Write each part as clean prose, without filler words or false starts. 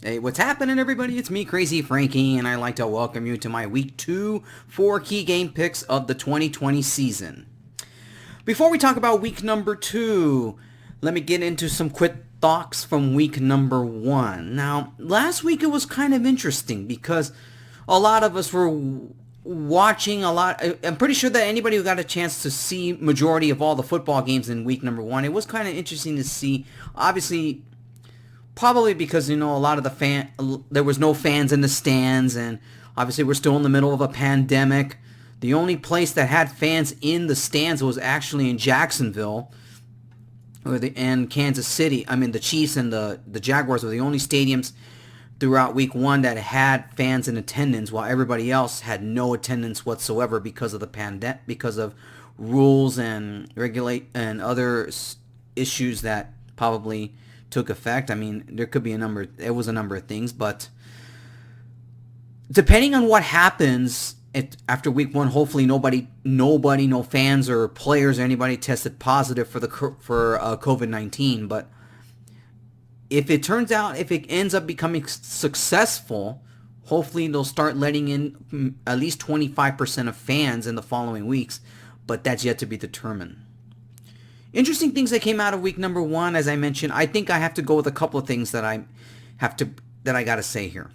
Hey, what's happening, everybody? It's me, Crazyfrankie, and I'd like to welcome you to my Week 2 4 key game picks of the 2020 season. Before we talk about Week number 2, let me get into some quick thoughts from Week number 1. Now, last week it was kind of interesting because a lot of us were watching a lot. I'm pretty sure that anybody who got a chance to see majority of all the football games in Week number 1, it was kind of interesting to see. Obviously, probably because, a lot of there was no fans in the stands, and obviously we're still in the middle of a pandemic. The only place that had fans in the stands was actually in Jacksonville, and Kansas City. I mean, the Chiefs and the Jaguars were the only stadiums throughout Week 1 that had fans in attendance, while everybody else had no attendance whatsoever because of the pandemic, because of rules and other issues that probably took effect. I mean, there was a number of things, but depending on what happens after Week 1, hopefully no fans or players or anybody tested positive for COVID-19. But if it ends up becoming successful, hopefully they'll start letting in at least 25% of fans in the following weeks, but that's yet to be determined. Interesting things that came out of Week number 1, as I mentioned. I think I have to go with a couple of things that I got to say here.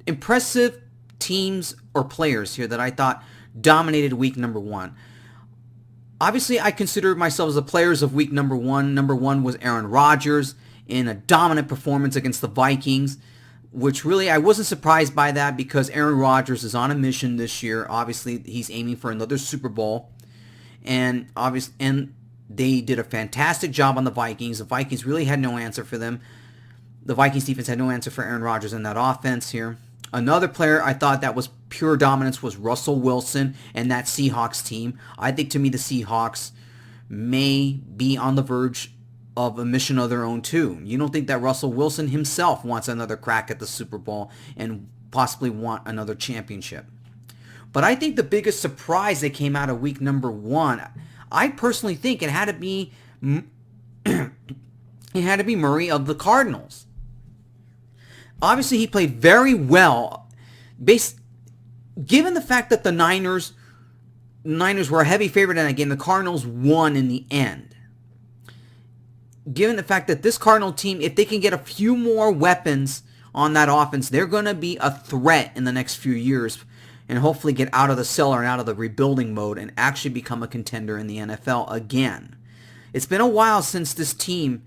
Impressive teams or players here that I thought dominated Week number 1. Obviously, I consider myself as the players of Week number 1. Number 1 was Aaron Rodgers in a dominant performance against the Vikings, which really I wasn't surprised by that because Aaron Rodgers is on a mission this year. Obviously, he's aiming for another Super Bowl. And they did a fantastic job on the Vikings. The Vikings really had no answer for them. The Vikings defense had no answer for Aaron Rodgers in that offense here. Another player I thought that was pure dominance was Russell Wilson and that Seahawks team. I think, to me, the Seahawks may be on the verge of a mission of their own too. You don't think that Russell Wilson himself wants another crack at the Super Bowl and possibly want another championship? But I think the biggest surprise that came out of Week number 1, I personally think it had to be Murray of the Cardinals. Obviously, he played very well, given the fact that the Niners were a heavy favorite in that game. The Cardinals won in the end. Given the fact that this Cardinal team, if they can get a few more weapons on that offense, they're going to be a threat in the next few years, and hopefully get out of the cellar and out of the rebuilding mode and actually become a contender in the NFL again. It's been a while since this team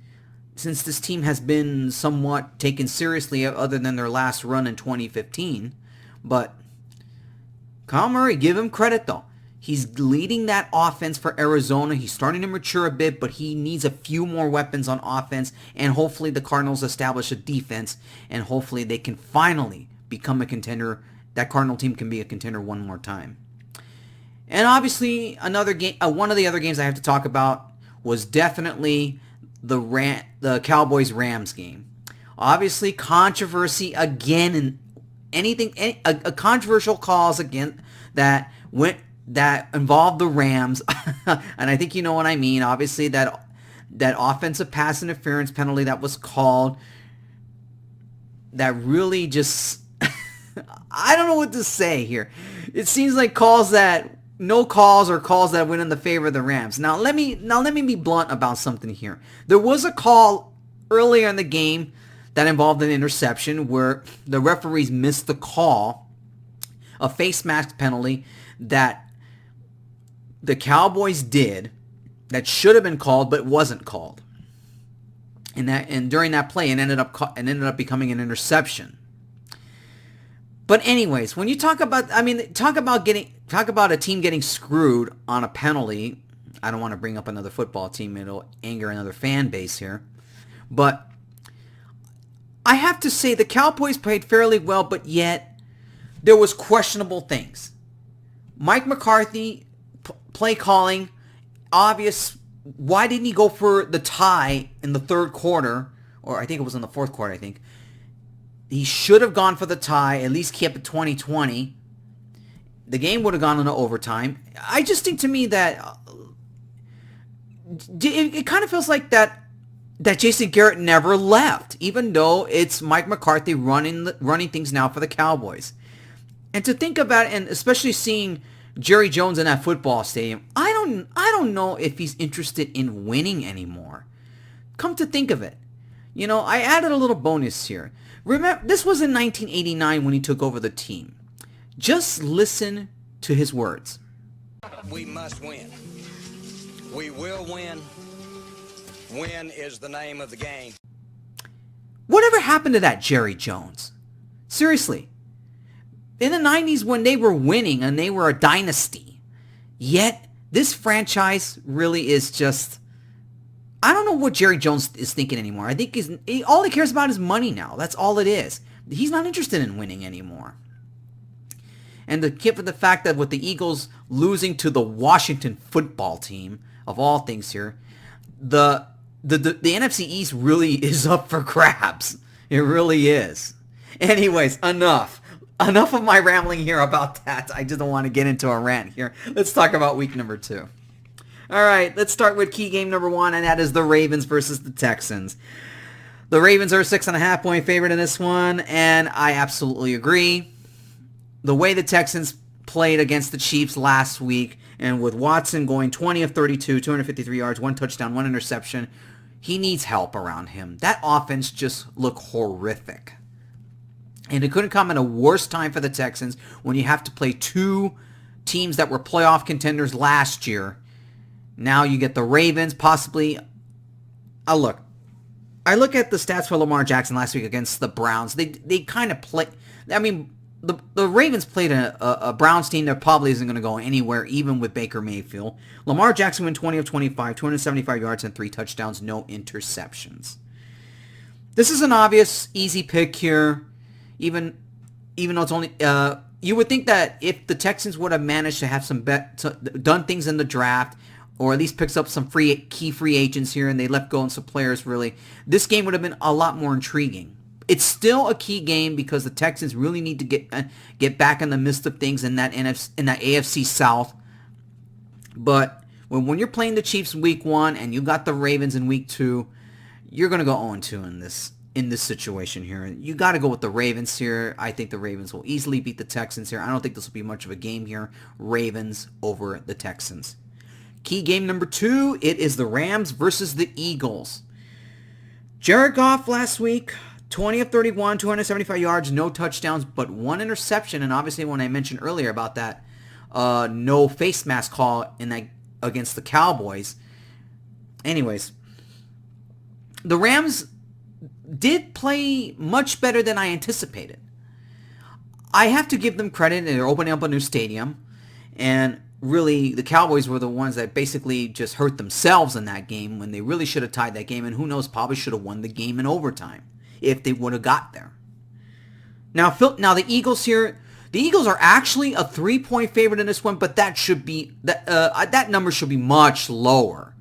has been somewhat taken seriously, other than their last run in 2015. But Kyle Murray, give him credit though. He's leading that offense for Arizona. He's starting to mature a bit, but he needs a few more weapons on offense, and hopefully the Cardinals establish a defense, and hopefully they can finally become a contender. That Cardinal team can be a contender one more time. And obviously, another game, one of the other games I have to talk about was definitely the Cowboys-Rams game. Obviously, controversy again, and a controversial calls again that involved the Rams, and I think you know what I mean. Obviously, that offensive pass interference penalty that was called, that really just I don't know what to say here. It seems like no calls or calls that went in the favor of the Rams. Now let me be blunt about something here. There was a call earlier in the game that involved an interception where the referees missed the call, a face mask penalty that the Cowboys did that should have been called but wasn't called. And during that play, it ended up becoming an interception. But anyways, when you talk about a team getting screwed on a penalty, I don't want to bring up another football team. It'll anger another fan base here. But I have to say the Cowboys played fairly well, but yet there was questionable things. Mike McCarthy, play calling, obvious. Why didn't he go for the tie in the third quarter? Or I think it was in the fourth quarter, I think. He should have gone for the tie, at least kept it 20-20. The game would have gone into overtime. I just think, to me, that it kind of feels like that that Jason Garrett never left, even though it's Mike McCarthy running things now for the Cowboys. And to think about it, and especially seeing Jerry Jones in that football stadium, I don't know if he's interested in winning anymore. Come to think of it, I added a little bonus here. Remember, this was in 1989 when he took over the team. Just listen to his words. We must win. We will win. Win is the name of the game. Whatever happened to that Jerry Jones? Seriously. In the 90s when they were winning and they were a dynasty. Yet, this franchise really is just... I don't know what Jerry Jones is thinking anymore. I think all he cares about is money now. That's all it is. He's not interested in winning anymore. And to keep with the fact that with the Eagles losing to the Washington football team, of all things here, the NFC East really is up for grabs. It really is. Anyways, enough of my rambling here about that. I just don't want to get into a rant here. Let's talk about week number 2. All right, let's start with key game number 1, and that is the Ravens versus the Texans. The Ravens are a 6.5-point favorite in this one, and I absolutely agree. The way the Texans played against the Chiefs last week, and with Watson going 20 of 32, 253 yards, 1 touchdown, 1 interception, he needs help around him. That offense just looked horrific. And it couldn't come at a worse time for the Texans when you have to play 2 teams that were playoff contenders last year. Now you get the Ravens, possibly. I look at the stats for Lamar Jackson last week against the Browns. They kind of play. I mean, the Ravens played a Browns team that probably isn't going to go anywhere, even with Baker Mayfield. Lamar Jackson went 20 of 25, 275 yards and 3 touchdowns, no interceptions. This is an obvious, easy pick here, even though it's only. You would think that if the Texans would have managed to have done things in the draft, or at least picks up some key free agents here, and they left go on some players, really, this game would have been a lot more intriguing. It's still a key game because the Texans really need to get back in the midst of things in that AFC South. But when you're playing the Chiefs in week 1 and you got the Ravens in week 2, you're going to go 0-2 in this situation here. You got to go with the Ravens here. I think the Ravens will easily beat the Texans here. I don't think this will be much of a game here. Ravens over the Texans. Key game number 2, it is the Rams versus the Eagles. Jared Goff last week, 20 of 31, 275 yards, no touchdowns, but 1 interception. And obviously when I mentioned earlier about that no face mask call against the Cowboys. Anyways, the Rams did play much better than I anticipated. I have to give them credit. They're opening up a new stadium. And really, the Cowboys were the ones that basically just hurt themselves in that game when they really should have tied that game. And who knows, probably should have won the game in overtime if they would have got there. Now the Eagles here, the Eagles are actually a 3-point favorite in this one, but that number should be much lower.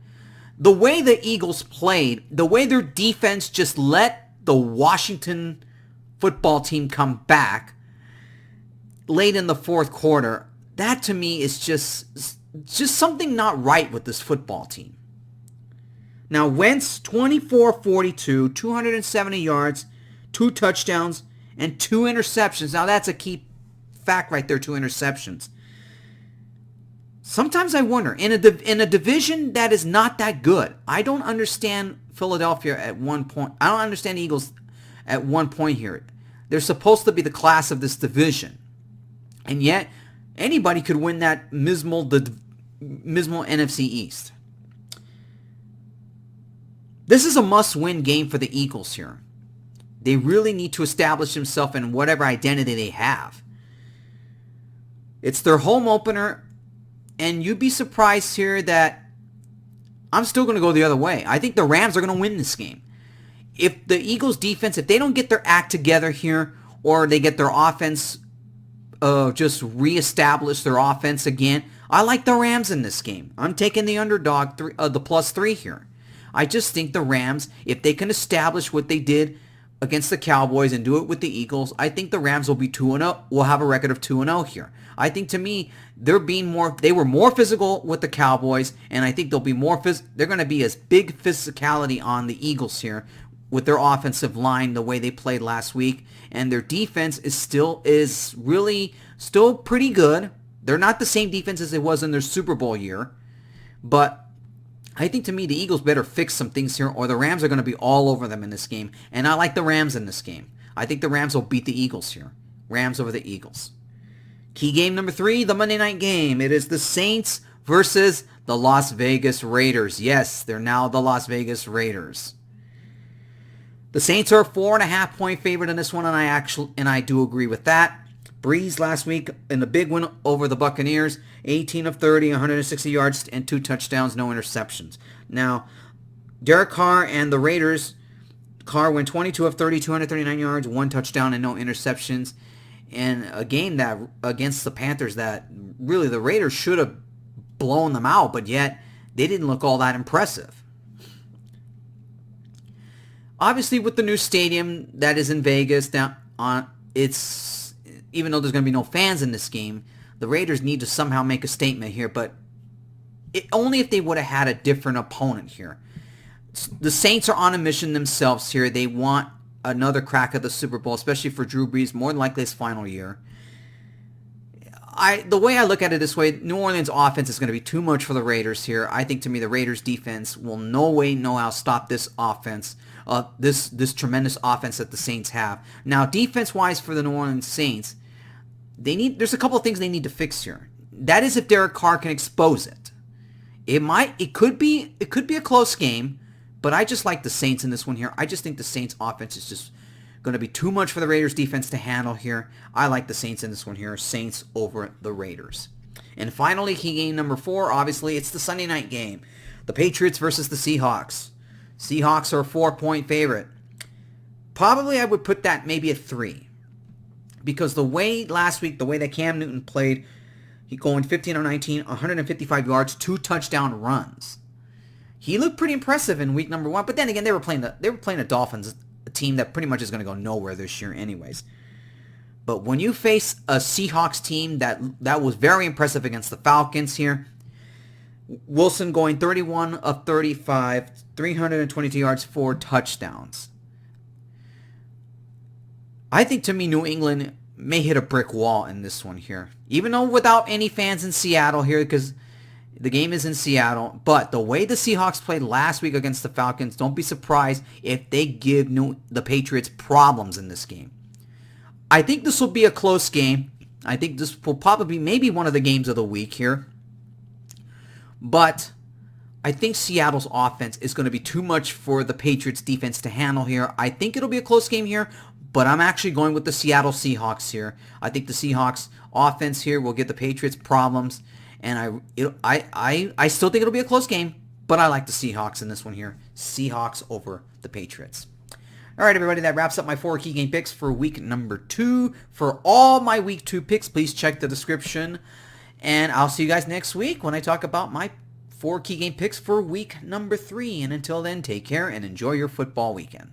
The way the Eagles played, the way their defense just let the Washington football team come back late in the fourth quarter, that to me is just something not right with this football team. Now Wentz, 24-42, 270 yards, 2 touchdowns, and 2 interceptions. Now that's a key fact right there, 2 interceptions. Sometimes I wonder, in a division that is not that good, I don't understand Philadelphia at one point. I don't understand the Eagles at one point here. They're supposed to be the class of this division. And yet, anybody could win that dismal NFC East. This is a must-win game for the Eagles here. They really need to establish themselves in whatever identity they have. It's their home opener, and you'd be surprised here that I'm still going to go the other way. I think the Rams are going to win this game. If the Eagles defense, if they don't get their act together here, or they get their offense just reestablish their offense again, I like the Rams in this game. I'm taking the underdog, the +3 here. I just think the Rams, if they can establish what they did against the Cowboys and do it with the Eagles, I think the Rams will be 2-0. Will have a record of 2-0 here. I think, to me, they were more physical with the Cowboys, and I think they'll be they're going to be as big physicality on the Eagles here with their offensive line the way they played last week, and their defense is really still pretty good. They're not the same defense as it was in their Super Bowl year, but I think, to me, the Eagles better fix some things here, or the Rams are going to be all over them in this game. And I like the Rams in this game. I think the Rams will beat the Eagles here. Rams over the Eagles. Key game number 3, the Monday night game. It is the Saints versus the Las Vegas Raiders. Yes, they're now the Las Vegas Raiders. The Saints are a 4.5-point favorite in this one, and I do agree with that. Breeze last week in the big win over the Buccaneers, 18 of 30, 160 yards, and 2 touchdowns, no interceptions. Now, Derek Carr and the Raiders, Carr went 22 of 30, 239 yards, 1 touchdown, and no interceptions. And a game that against the Panthers that really the Raiders should have blown them out, but yet they didn't look all that impressive. Obviously, with the new stadium that is in Vegas, even though there's going to be no fans in this game, the Raiders need to somehow make a statement here, but only if they would have had a different opponent here. The Saints are on a mission themselves here. They want another crack at the Super Bowl, especially for Drew Brees, more than likely his final year. The way I look at it this way, New Orleans offense is going to be too much for the Raiders here. I think, to me, the Raiders defense will no way know how to stop this offense, this tremendous offense that the Saints have. Now, defense-wise for the New Orleans Saints, there's a couple of things they need to fix here. That is if Derek Carr can expose it. It could be a close game, but I just like the Saints in this one here. I just think the Saints offense is just going to be too much for the Raiders defense to handle here. I like the Saints in this one here. Saints over the Raiders. And finally, key game number 4, obviously, it's the Sunday night game. The Patriots versus the Seahawks. Seahawks are a 4-point favorite. Probably I would put that maybe at 3. Because last week, the way that Cam Newton played, he going 15 of 19, 155 yards, 2 touchdown runs. He looked pretty impressive in week number 1, but then again, they were playing the Dolphins, a team that pretty much is going to go nowhere this year anyways. But when you face a Seahawks team that was very impressive against the Falcons here, Wilson going 31 of 35, 322 yards, 4 touchdowns. I think, to me, New England may hit a brick wall in this one here. Even though without any fans in Seattle here, because the game is in Seattle. But the way the Seahawks played last week against the Falcons, don't be surprised if they give the Patriots problems in this game. I think this will be a close game. I think this will probably be maybe one of the games of the week here. But I think Seattle's offense is going to be too much for the Patriots defense to handle here. I think it'll be a close game here, but I'm actually going with the Seattle Seahawks here. I think the Seahawks offense here will give the Patriots problems, and I still think it'll be a close game, but I like the Seahawks in this one here. Seahawks over the Patriots. All right, everybody, that wraps up my 4 key game picks for week number 2. For all my week 2 picks, please check the description, and I'll see you guys next week when I talk about my 4 key game picks for week number 3. And until then, take care and enjoy your football weekend.